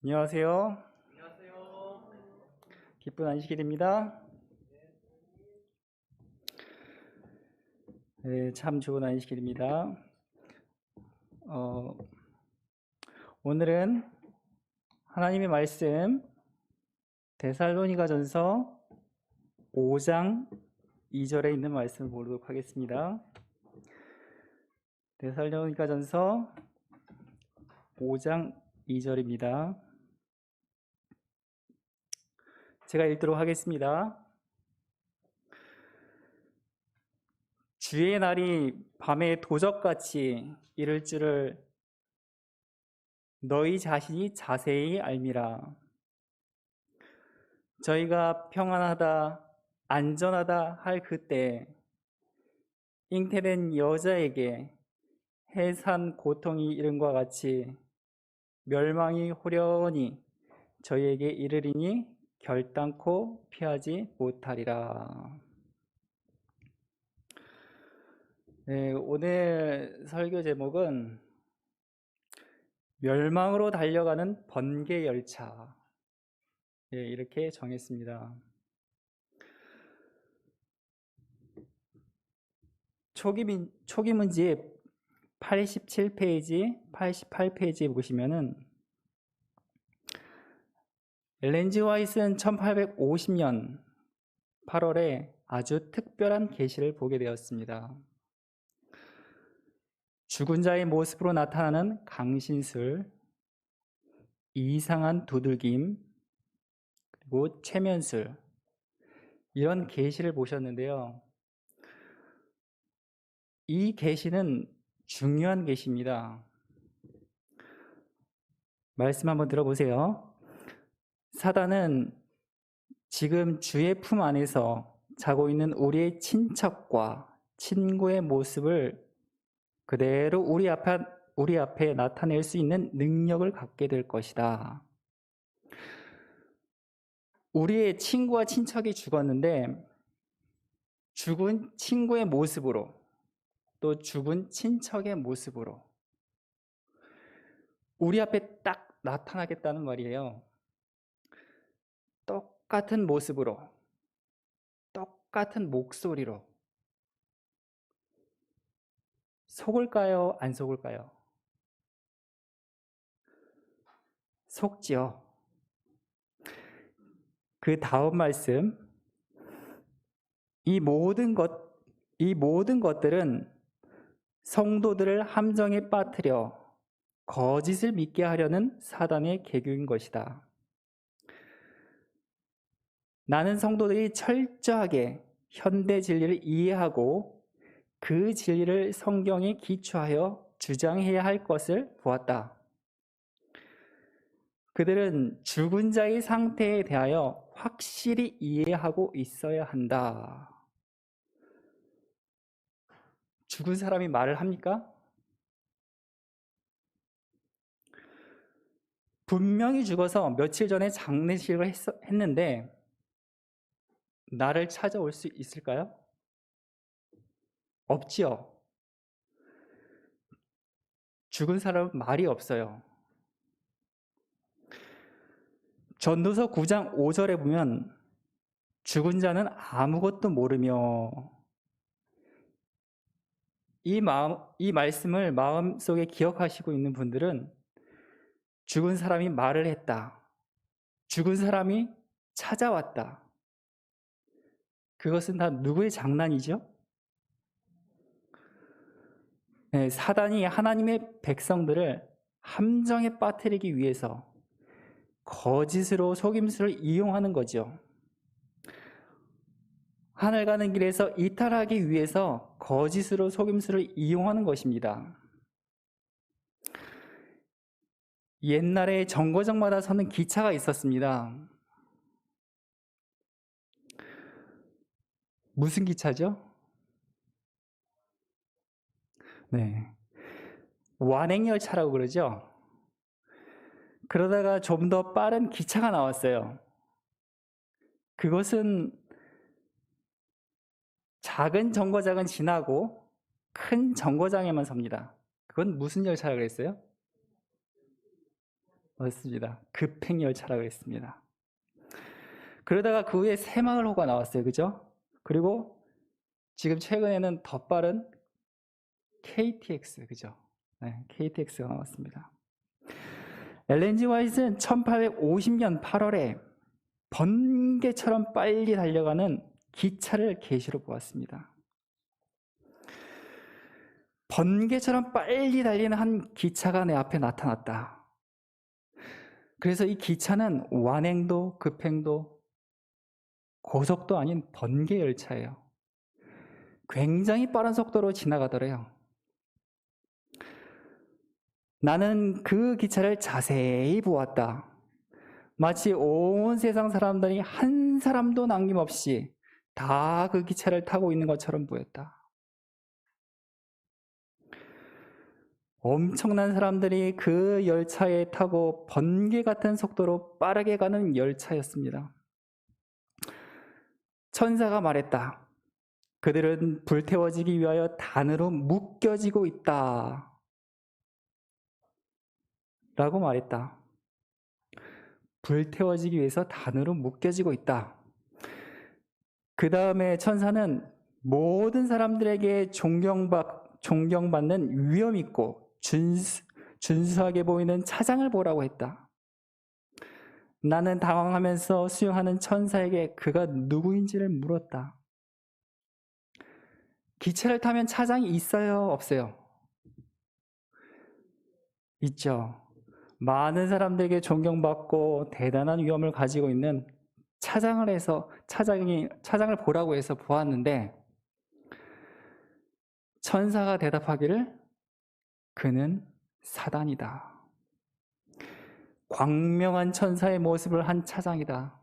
안녕하세요. 안녕하세요. 기쁜 안식일입니다. 네, 참 좋은 안식일입니다. 오늘은 하나님의 말씀 데살로니가전서 5장 2절에 있는 말씀을 보도록 하겠습니다. 데살로니가전서 5장 2절입니다. 제가 읽도록 하겠습니다. 주의 날이 밤에 도적같이 이를 줄을 너희 자신이 자세히 알미라. 저희가 평안하다, 안전하다 할 그때 잉태된 여자에게 해산 고통이 이른과 같이 멸망이 호련히 저희에게 이르리니 결단코 피하지 못하리라. 네, 오늘 설교 제목은 멸망으로 달려가는 번개 열차. 네, 이렇게 정했습니다. 초기 문집 87페이지, 88페이지에 보시면은 엘렌 G 화이트는 1850년 8월에 아주 특별한 계시를 보게 되었습니다. 죽은 자의 모습으로 나타나는 강신술, 이상한 두들김, 그리고 최면술, 이런 계시를 보셨는데요. 이 계시는 중요한 계시입니다. 말씀 한번 들어보세요. 사단은 지금 주의 품 안에서 자고 있는 우리의 친척과 친구의 모습을 그대로 우리 앞에 나타낼 수 있는 능력을 갖게 될 것이다. 우리의 친구와 친척이 죽었는데 죽은 친구의 모습으로 또 죽은 친척의 모습으로 우리 앞에 딱 나타나겠다는 말이에요. 똑같은 모습으로, 똑같은 목소리로. 속을까요? 안 속을까요? 속지요. 그 다음 말씀, 이 모든 것들은 성도들을 함정에 빠뜨려 거짓을 믿게 하려는 사단의 계교인 것이다. 나는 성도들이 철저하게 현대 진리를 이해하고 그 진리를 성경에 기초하여 주장해야 할 것을 보았다. 그들은 죽은 자의 상태에 대하여 확실히 이해하고 있어야 한다. 죽은 사람이 말을 합니까? 분명히 죽어서 며칠 전에 장례식을 했는데 나를 찾아올 수 있을까요? 없지요. 죽은 사람은 말이 없어요. 전도서 9장 5절에 보면 죽은 자는 아무것도 모르며, 이 말씀을 마음속에 기억하시고 있는 분들은 죽은 사람이 말을 했다, 죽은 사람이 찾아왔다, 그것은 다 누구의 장난이죠? 네, 사단이 하나님의 백성들을 함정에 빠뜨리기 위해서 거짓으로 속임수를 이용하는 거죠. 하늘 가는 길에서 이탈하기 위해서 거짓으로 속임수를 이용하는 것입니다. 옛날에 정거장마다 서는 기차가 있었습니다. 무슨 기차죠? 네, 완행열차라고 그러죠. 그러다가 좀 더 빠른 기차가 나왔어요. 그것은 작은 정거장은 지나고 큰 정거장에만 섭니다. 그건 무슨 열차라고 그랬어요? 맞습니다. 급행열차라고 했습니다. 그러다가 그 후에 새마을호가 나왔어요. 그죠? 그리고 지금 최근에는 더 빠른 KTX, 그죠? 네, KTX가 나왔습니다. 엘렌 G 화이트는 1850년 8월에 번개처럼 빨리 달려가는 기차를 계시로 보았습니다. 번개처럼 빨리 달리는 한 기차가 내 앞에 나타났다. 그래서 이 기차는 완행도 급행도 고속도 아닌 번개 열차예요. 굉장히 빠른 속도로 지나가더래요. 나는 그 기차를 자세히 보았다. 마치 온 세상 사람들이 한 사람도 남김없이 다 그 기차를 타고 있는 것처럼 보였다. 엄청난 사람들이 그 열차에 타고 번개 같은 속도로 빠르게 가는 열차였습니다. 천사가 말했다. 그들은 불태워지기 위하여 단으로 묶여지고 있다. 라고 말했다. 불태워지기 위해서 단으로 묶여지고 있다. 그 다음에 천사는 모든 사람들에게 존경받는 위엄 있고 준수하게 보이는 차장을 보라고 했다. 나는 당황하면서 수용하는 천사에게 그가 누구인지를 물었다. 기차를 타면 차장이 있어요? 없어요? 있죠. 많은 사람들에게 존경받고 대단한 위엄을 가지고 있는 차장을 보라고 해서 보았는데 천사가 대답하기를 그는 사단이다. 광명한 천사의 모습을 한 차장이다.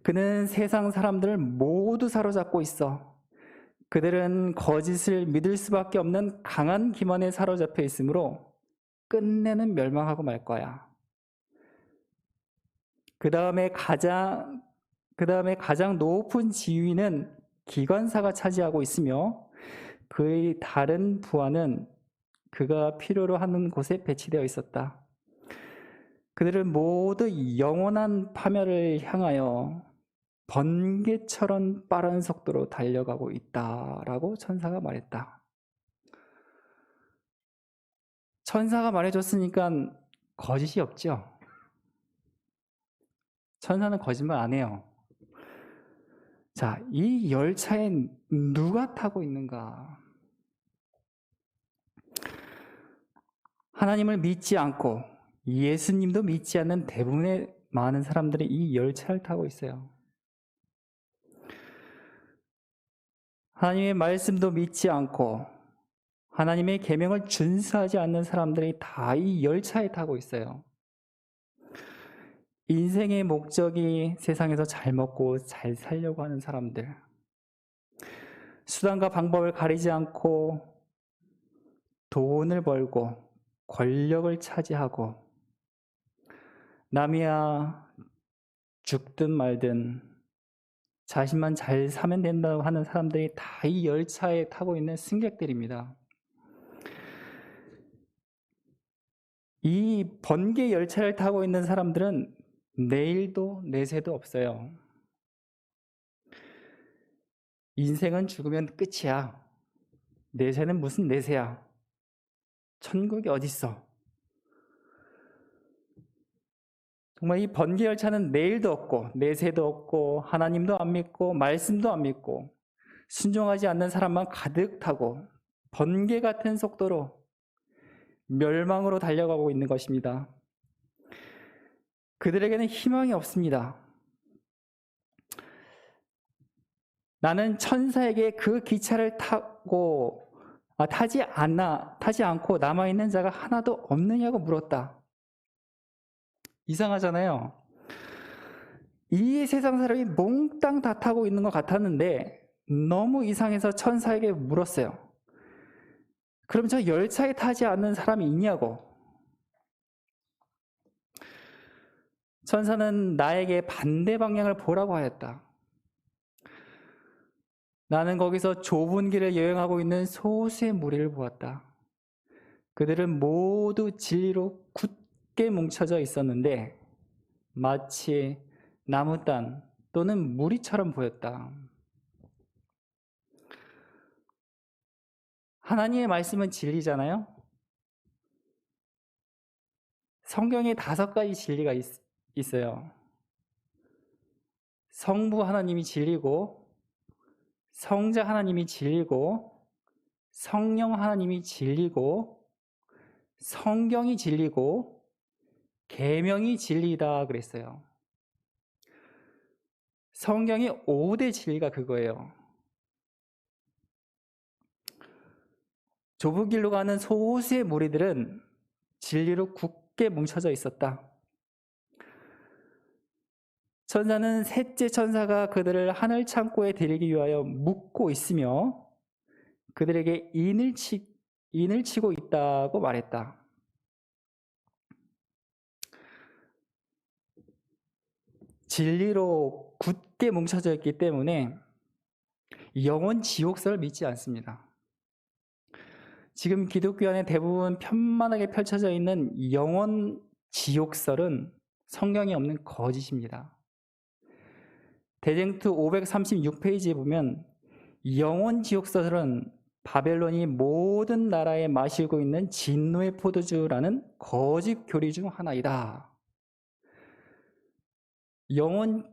그는 세상 사람들을 모두 사로잡고 있어. 그들은 거짓을 믿을 수밖에 없는 강한 기만에 사로잡혀 있으므로 끝내는 멸망하고 말 거야. 그 다음에 가장 높은 지위는 기관사가 차지하고 있으며 그의 다른 부하는 그가 필요로 하는 곳에 배치되어 있었다. 그들은 모두 영원한 파멸을 향하여 번개처럼 빠른 속도로 달려가고 있다라고 천사가 말했다. 천사가 말해줬으니까 거짓이 없죠. 천사는 거짓말 안 해요. 자, 이 열차에 누가 타고 있는가? 하나님을 믿지 않고 예수님도 믿지 않는 대부분의 많은 사람들이 이 열차를 타고 있어요. 하나님의 말씀도 믿지 않고 하나님의 계명을 준수하지 않는 사람들이 다 이 열차에 타고 있어요. 인생의 목적이 세상에서 잘 먹고 잘 살려고 하는 사람들, 수단과 방법을 가리지 않고 돈을 벌고 권력을 차지하고 남이야 죽든 말든 자신만 잘 사면 된다고 하는 사람들이 다 이 열차에 타고 있는 승객들입니다. 이 번개 열차를 타고 있는 사람들은 내일도 내세도 없어요. 인생은 죽으면 끝이야. 내세는 무슨 내세야. 천국이 어딨어. 정말 이 번개 열차는 내일도 없고 내세도 없고 하나님도 안 믿고 말씀도 안 믿고 순종하지 않는 사람만 가득 타고 번개 같은 속도로 멸망으로 달려가고 있는 것입니다. 그들에게는 희망이 없습니다. 나는 천사에게 그 기차를 타지 않고 남아있는 자가 하나도 없느냐고 물었다. 이상하잖아요. 이 세상 사람이 몽땅 다 타고 있는 것 같았는데 너무 이상해서 천사에게 물었어요. 그럼 저 열차에 타지 않는 사람이 있냐고. 천사는 나에게 반대 방향을 보라고 하였다. 나는 거기서 좁은 길을 여행하고 있는 소수의 무리를 보았다. 그들은 모두 진리로 굳게 뭉쳐져 있었는데 마치 나무단 또는 무리처럼 보였다. 하나님의 말씀은 진리잖아요. 성경에 5가지 진리가 있어요. 성부 하나님이 진리고, 성자 하나님이 진리고, 성령 하나님이 진리고, 성경이 진리고, 계명이 진리다 그랬어요. 성경의 5대 진리가 그거예요. 좁은 길로 가는 소수의 무리들은 진리로 굳게 뭉쳐져 있었다. 천사는 셋째 천사가 그들을 하늘 창고에 데리기 위하여 묶고 있으며 그들에게 인을 치고 있다고 말했다. 진리로 굳게 뭉쳐져 있기 때문에 영원 지옥설을 믿지 않습니다. 지금 기독교 안에 대부분 편만하게 펼쳐져 있는 영원 지옥설은 성경에 없는 거짓입니다. 대쟁투 536페이지에 보면 영원 지옥설은 바벨론이 모든 나라에 마시고 있는 진노의 포도주라는 거짓 교리 중 하나이다. 영원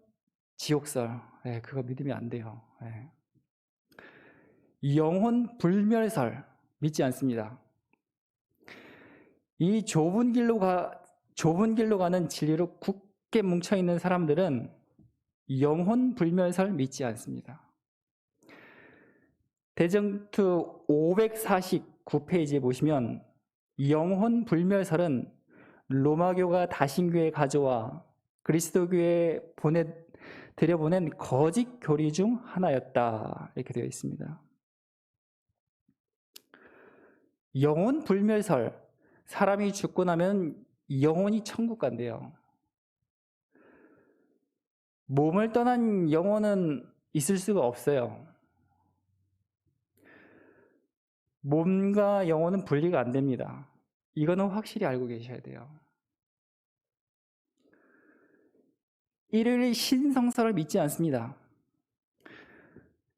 지옥설, 그거 믿으면 안 돼요. 영혼 불멸설 믿지 않습니다. 이 좁은 길로 가는 진리로 굳게 뭉쳐 있는 사람들은 영혼 불멸설 믿지 않습니다. 대쟁투 549페이지에 보시면 영혼 불멸설은 로마교가 다신교에 가져와 그리스도교에 들여보낸 거짓 교리 중 하나였다 이렇게 되어 있습니다. 영혼 불멸설, 사람이 죽고 나면 영혼이 천국 간대요. 몸을 떠난 영혼은 있을 수가 없어요. 몸과 영혼은 분리가 안 됩니다. 이거는 확실히 알고 계셔야 돼요. 일요일 신성설을 믿지 않습니다.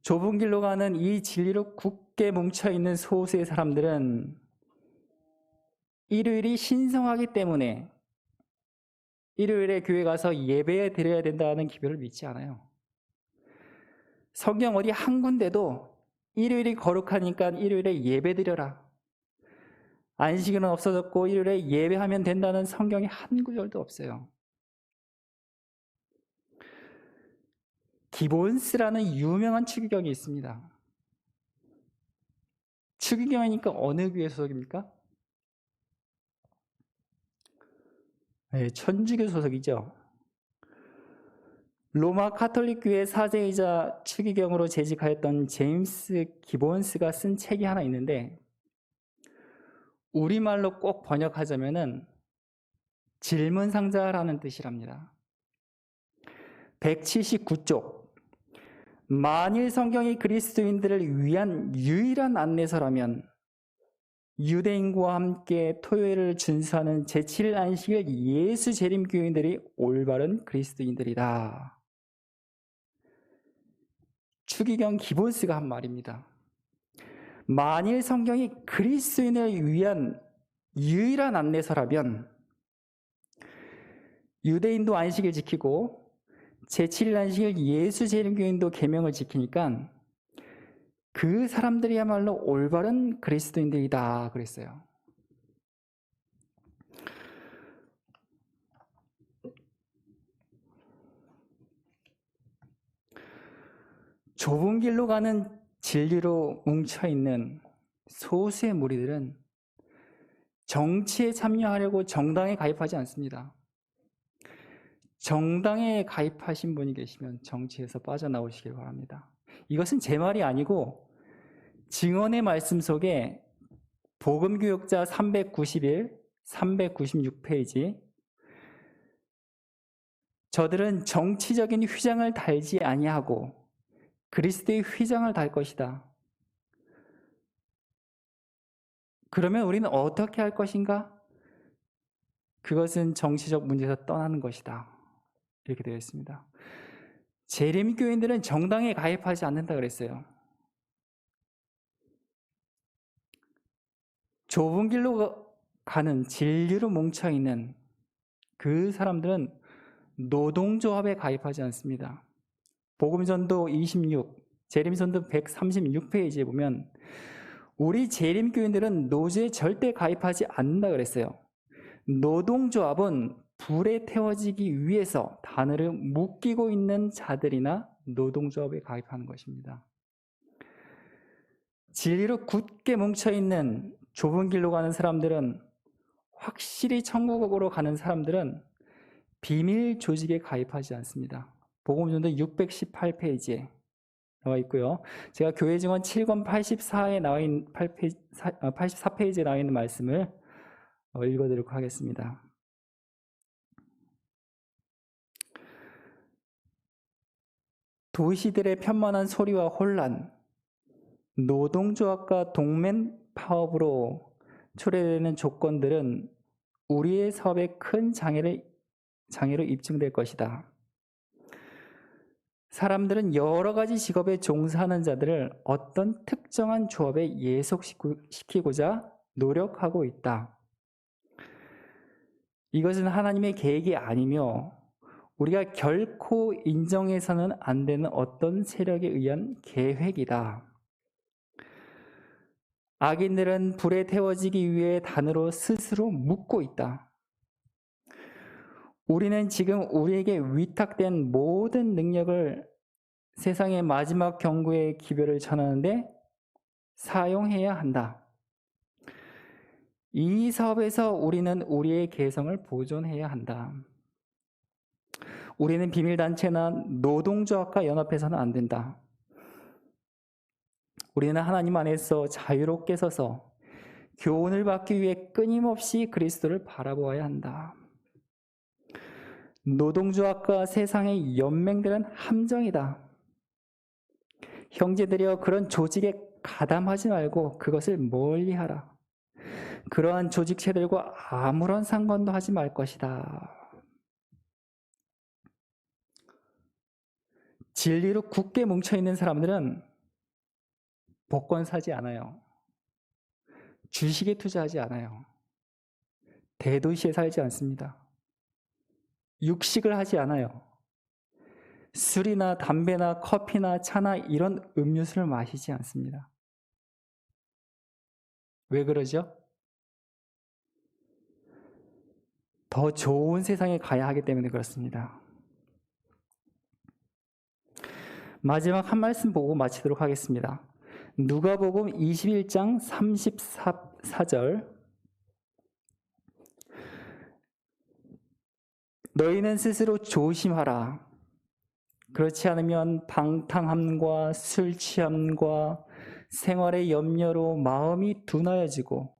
좁은 길로 가는 이 진리로 굳게 뭉쳐있는 소수의 사람들은 일요일이 신성하기 때문에 일요일에 교회 가서 예배 드려야 된다는 기별을 믿지 않아요. 성경 어디 한 군데도 일요일이 거룩하니까 일요일에 예배 드려라, 안식일은 없어졌고 일요일에 예배하면 된다는 성경이 한 구절도 없어요. 기본스라는 유명한 추기경이 있습니다. 추기경이니까 어느 교회 소속입니까? 네, 천주교 소속이죠. 로마 카톨릭 교회 사제이자 추기경으로 재직하였던 제임스 기본스가 쓴 책이 하나 있는데 우리말로 꼭 번역하자면은 질문상자라는 뜻이랍니다. 179쪽. 만일 성경이 그리스도인들을 위한 유일한 안내서라면 유대인과 함께 토요일을 준수하는 제7일 안식일 예수 재림 교인들이 올바른 그리스도인들이다. 추기경 기본스가 한 말입니다. 만일 성경이 그리스도인을 위한 유일한 안내서라면 유대인도 안식일 지키고 제7일 안식일 예수 재림 교인도 계명을 지키니까 그 사람들이야말로 올바른 그리스도인들이다 그랬어요. 좁은 길로 가는 진리로 뭉쳐있는 소수의 무리들은 정치에 참여하려고 정당에 가입하지 않습니다. 정당에 가입하신 분이 계시면 정치에서 빠져나오시길 바랍니다. 이것은 제 말이 아니고 증언의 말씀 속에 복음교역자 391, 396페이지 저들은 정치적인 휘장을 달지 아니하고 그리스도의 휘장을 달 것이다. 그러면 우리는 어떻게 할 것인가? 그것은 정치적 문제에서 떠나는 것이다. 이렇게 되어 있습니다. 재림교인들은 정당에 가입하지 않는다 그랬어요. 좁은 길로 가는 진리로 뭉쳐있는 그 사람들은 노동조합에 가입하지 않습니다. 복음전도 26, 재림전도 136페이지에 보면 우리 재림교인들은 노조에 절대 가입하지 않는다 그랬어요. 노동조합은 불에 태워지기 위해서 바늘을 묶이고 있는 자들이나 노동조합에 가입하는 것입니다. 진리로 굳게 뭉쳐있는 좁은 길로 가는 사람들은, 확실히 천국으로 가는 사람들은 비밀 조직에 가입하지 않습니다. 복음전도 618페이지에 나와 있고요. 제가 교회 증언 7권 84에 나와 있는 84페이지에 나와 있는 말씀을 읽어드리도록 하겠습니다. 도시들의 편만한 소리와 혼란, 노동조합과 동맹 파업으로 초래되는 조건들은 우리의 사업에 큰 장애로 입증될 것이다. 사람들은 여러 가지 직업에 종사하는 자들을 어떤 특정한 조합에 예속시키고자 노력하고 있다. 이것은 하나님의 계획이 아니며 우리가 결코 인정해서는 안 되는 어떤 세력에 의한 계획이다. 악인들은 불에 태워지기 위해 단으로 스스로 묶고 있다. 우리는 지금 우리에게 위탁된 모든 능력을 세상의 마지막 경고의 기별을 전하는데 사용해야 한다. 이 사업에서 우리는 우리의 개성을 보존해야 한다. 우리는 비밀단체나 노동조합과 연합해서는 안 된다. 우리는 하나님 안에서 자유롭게 서서 교훈을 받기 위해 끊임없이 그리스도를 바라보아야 한다. 노동조합과 세상의 연맹들은 함정이다. 형제들이여, 그런 조직에 가담하지 말고 그것을 멀리하라. 그러한 조직체들과 아무런 상관도 하지 말 것이다. 진리로 굳게 뭉쳐있는 사람들은 복권 사지 않아요. 주식에 투자하지 않아요. 대도시에 살지 않습니다. 육식을 하지 않아요. 술이나 담배나 커피나 차나 이런 음료수를 마시지 않습니다. 왜 그러죠? 더 좋은 세상에 가야 하기 때문에 그렇습니다. 마지막 한 말씀 보고 마치도록 하겠습니다. 누가복음 21장 34절, 너희는 스스로 조심하라. 그렇지 않으면 방탕함과 술 취함과 생활의 염려로 마음이 둔하여지고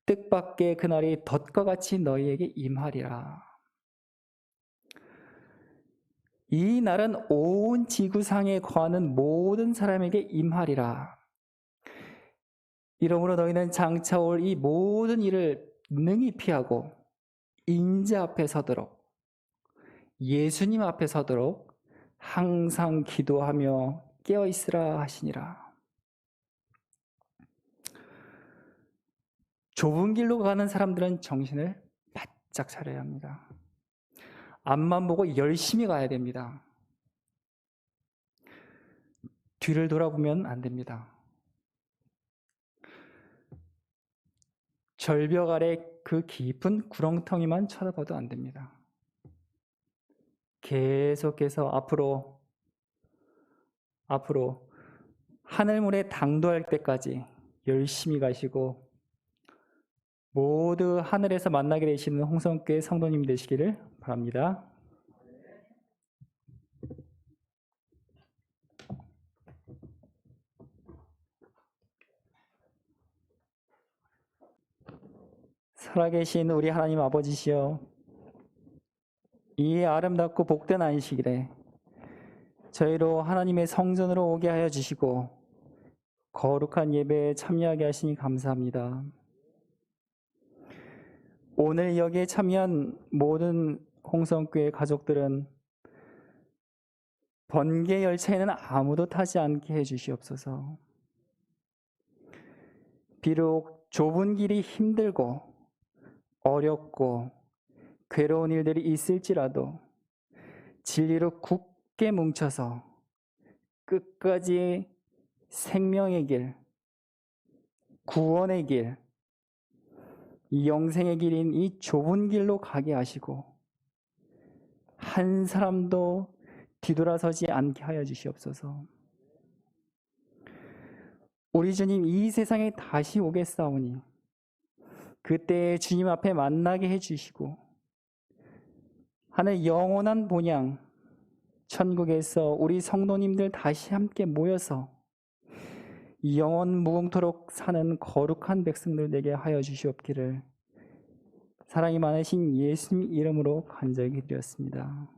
뜻밖의 그날이 덫과 같이 너희에게 임하리라. 이 날은 온 지구상에 거하는 모든 사람에게 임하리라. 이러므로 너희는 장차 올 이 모든 일을 능히 피하고 인자 앞에 서도록, 예수님 앞에 서도록 항상 기도하며 깨어있으라 하시니라. 좁은 길로 가는 사람들은 정신을 바짝 차려야 합니다. 앞만 보고 열심히 가야 됩니다. 뒤를 돌아보면 안 됩니다. 절벽 아래 그 깊은 구렁텅이만 쳐다봐도 안 됩니다. 계속해서 앞으로 하늘문에 당도할 때까지 열심히 가시고 모두 하늘에서 만나게 되시는 홍성교회 성도님 되시기를 바랍니다. 살아계신 우리 하나님 아버지시여, 이 아름답고 복된 안식일에 저희로 하나님의 성전으로 오게 하여 주시고 거룩한 예배에 참여하게 하시니 감사합니다. 오늘 여기에 참여한 모든 홍성교회 가족들은 번개 열차에는 아무도 타지 않게 해주시옵소서. 비록 좁은 길이 힘들고 어렵고 괴로운 일들이 있을지라도 진리로 굳게 뭉쳐서 끝까지 생명의 길, 구원의 길, 영생의 길인 이 좁은 길로 가게 하시고 한 사람도 뒤돌아서지 않게 하여 주시옵소서. 우리 주님 이 세상에 다시 오겠사오니 그때 주님 앞에 만나게 해주시고 하늘 영원한 본향 천국에서 우리 성도님들 다시 함께 모여서 영원 무궁토록 사는 거룩한 백성들 되게 하여 주시옵기를 사랑이 많으신 예수님 이름으로 간절히 드렸습니다.